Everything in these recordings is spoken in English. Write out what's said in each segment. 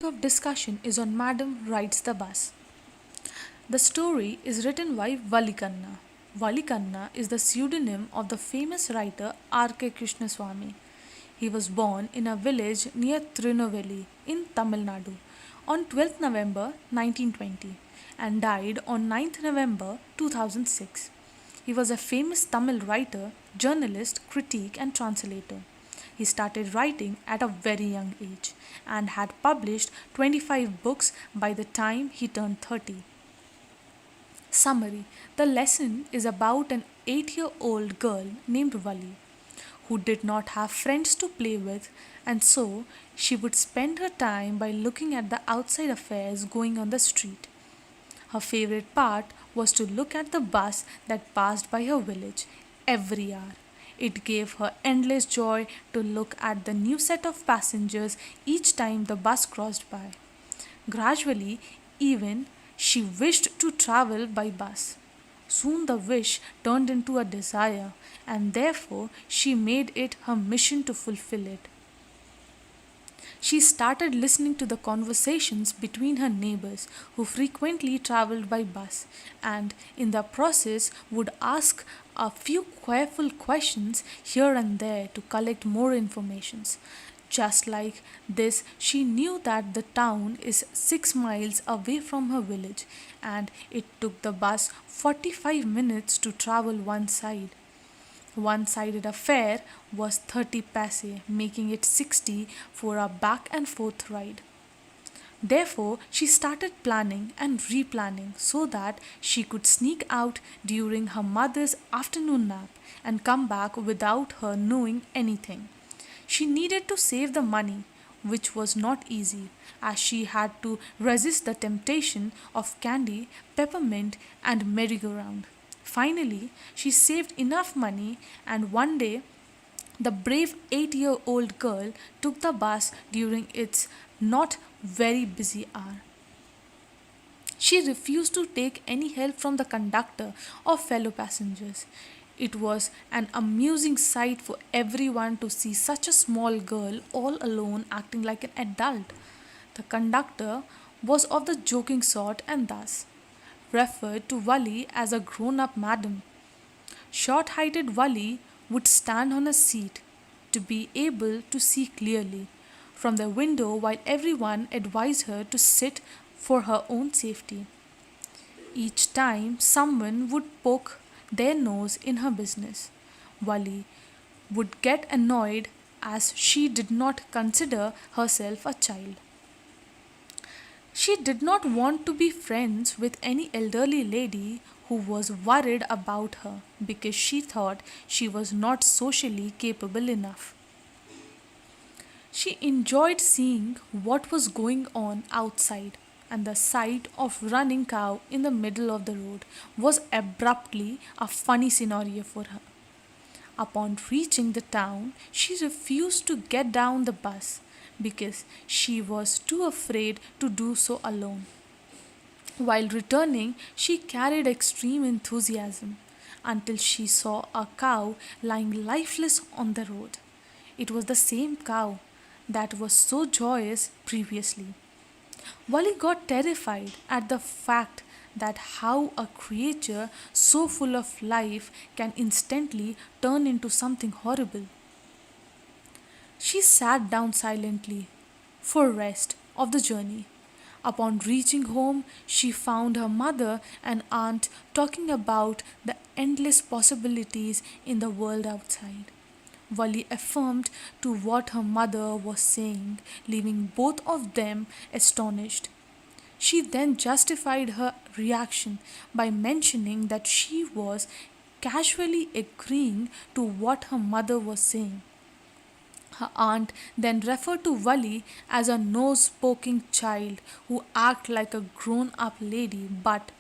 Of discussion is on Madam Rides the Bus. The story is written by Valikanna. Valikanna is the pseudonym of the famous writer R.K. Krishnaswamy. He was born in a village near Tirunelveli in Tamil Nadu on 12th November 1920 and died on 9th November 2006. He was a famous Tamil writer, journalist, critic, and translator. He started writing at a very young age and had published 25 books by the time he turned 30. Summary. The lesson is about an 8-year-old girl named Vali who did not have friends to play with, and so she would spend her time by looking at the outside affairs going on the street. Her favorite part was to look at the bus that passed by her village every hour. It gave her endless joy to look at the new set of passengers each time the bus crossed by. Gradually, even she wished to travel by bus. Soon the wish turned into a desire, and therefore she made it her mission to fulfill it. She started listening to the conversations between her neighbors who frequently traveled by bus and in the process would ask a few careful questions here and there to collect more informations. Just like this, she knew that the town is 6 miles away from her village and it took the bus 45 minutes to travel one side. One-sided affair was 30 paise, making it 60 for a back and forth ride. Therefore, she started planning and replanning so that she could sneak out during her mother's afternoon nap and come back without her knowing anything. She needed to save the money, which was not easy, as she had to resist the temptation of candy, peppermint, and merry-go-round. Finally, she saved enough money, and one day the brave 8-year-old girl took the bus during its not very busy hour. She refused to take any help from the conductor or fellow passengers. It was an amusing sight for everyone to see such a small girl all alone acting like an adult. The conductor was of the joking sort and thus referred to Wali as a grown up madam. Short heighted Wali would stand on a seat to be able to see clearly from the window while everyone advised her to sit for her own safety. Each time someone would poke their nose in her business, Wali would get annoyed as she did not consider herself a child. She did not want to be friends with any elderly lady who was worried about her because she thought she was not socially capable enough. She enjoyed seeing what was going on outside, and the sight of running cow in the middle of the road was abruptly a funny scenario for her. Upon reaching the town, she refused to get down the bus because she was too afraid to do so alone. While returning, she carried extreme enthusiasm until she saw a cow lying lifeless on the road. It was the same cow that was so joyous previously. Wally got terrified at the fact that how a creature so full of life can instantly turn into something horrible. She sat down silently for rest of the journey. Upon reaching home, she found her mother and aunt talking about the endless possibilities in the world outside. Wali affirmed to what her mother was saying, leaving both of them astonished. She then justified her reaction by mentioning that she was casually agreeing to what her mother was saying. Her aunt then referred to Wali as a nose poking child who acted like a grown up lady, but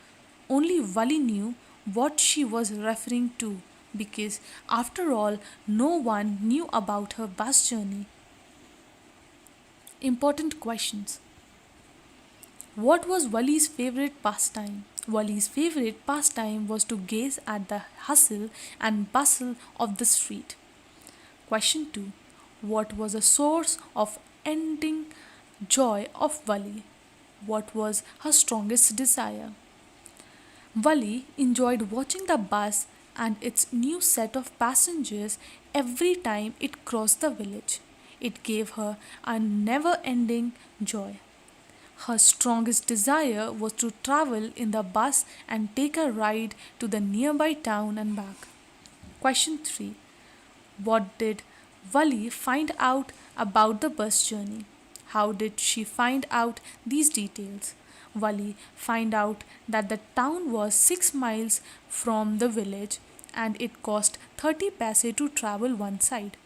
only Wali knew what she was referring to because, after all, no one knew about her bus journey. Important questions. What was Wali's favorite pastime? Wali's favorite pastime was to gaze at the hustle and bustle of the street. Question 2. What was a source of ending Joy of Wali. What was her strongest desire? Wali enjoyed watching the bus and its new set of passengers every time it crossed the village. It gave her a never ending joy. Her strongest desire was to travel in the bus and take a ride to the nearby town and back. Question 3. What did Wali find out about the bus journey? How did she find out these details? Wali find out that the town was 6 miles from the village and it cost 30 paise to travel one side.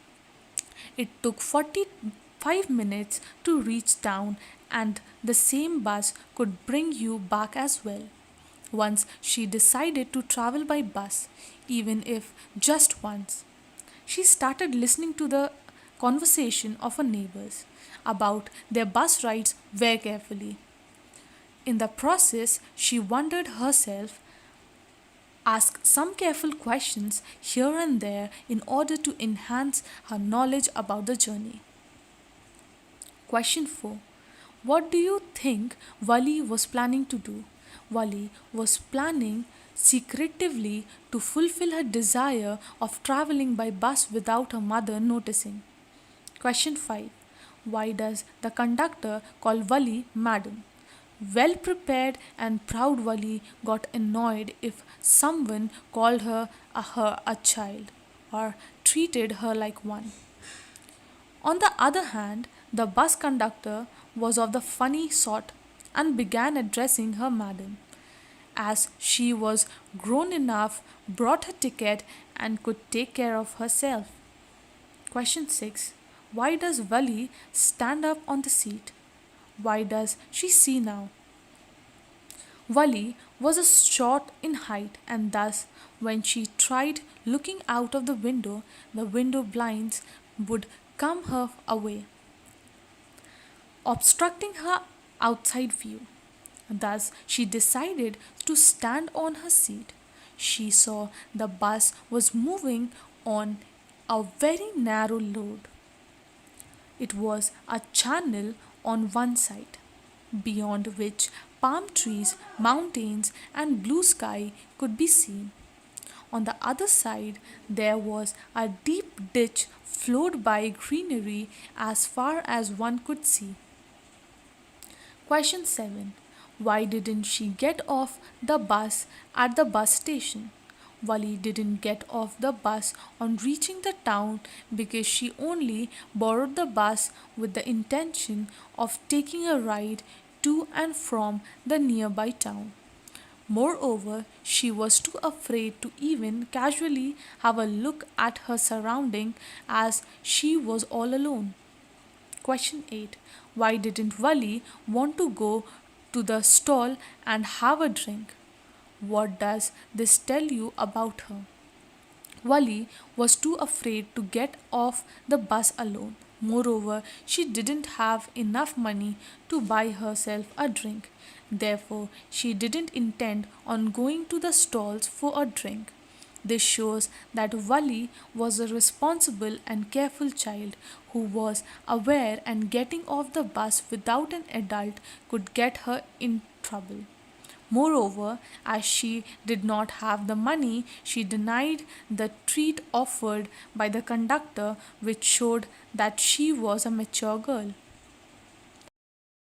It took 45 minutes to reach town and the same bus could bring you back as well. Once she decided to travel by bus, even if just once. She started listening to the conversation of her neighbors about their bus rides very carefully. In the process, she wondered herself, asked some careful questions here and there in order to enhance her knowledge about the journey. Question 4. What do you think Wali was planning to do? Wali was planning secretively to fulfill her desire of traveling by bus without her mother noticing. Question 5. Why does the conductor call Wali madam? Well prepared and proud Wali got annoyed if someone called her a child or treated her like one. On the other hand, the bus conductor was of the funny sort and began addressing her madam, as she was grown enough, brought her ticket, and could take care of herself. Question 6. Why does Wali stand up on the seat? Why does she see now? Wali was a short in height, and thus, when she tried looking out of the window blinds would come her away, obstructing her outside view. Thus, she decided to stand on her seat. She saw the bus was moving on a very narrow road. It was a channel on one side, beyond which palm trees, mountains, and blue sky could be seen. On the other side, there was a deep ditch flowed by greenery as far as one could see. Question 7. Why didn't she get off the bus at the bus station? Wali didn't get off the bus on reaching the town because she only borrowed the bus with the intention of taking a ride to and from the nearby town. Moreover, she was too afraid to even casually have a look at her surrounding as she was all alone. Question 8. Why didn't Wali want to go to the stall and have a drink? What does this tell you about her? Wali was too afraid to get off the bus alone. Moreover, she didn't have enough money to buy herself a drink. Therefore, she didn't intend on going to the stalls for a drink. This shows that Wali was a responsible and careful child who was aware and getting off the bus without an adult could get her in trouble. Moreover, as she did not have the money, she denied the treat offered by the conductor, which showed that she was a mature girl.